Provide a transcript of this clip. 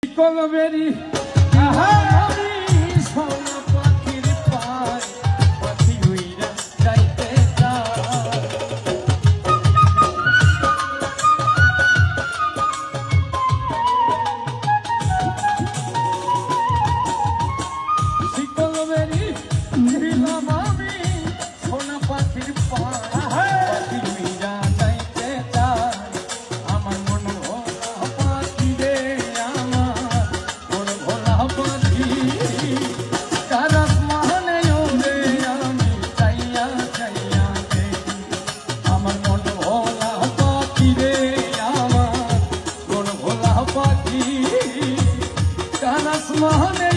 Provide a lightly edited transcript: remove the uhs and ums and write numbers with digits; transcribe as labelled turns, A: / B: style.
A: কলবেরি আহারি সোনা পাখির পায় পাখি উইরা যাইতে চায় কলবেরি নীলাম আমি সোনা পাখির পায় পাখি উইরা যাইতে চায় আমার মন ভোলা পাখি রে পাখি কানাস মহনে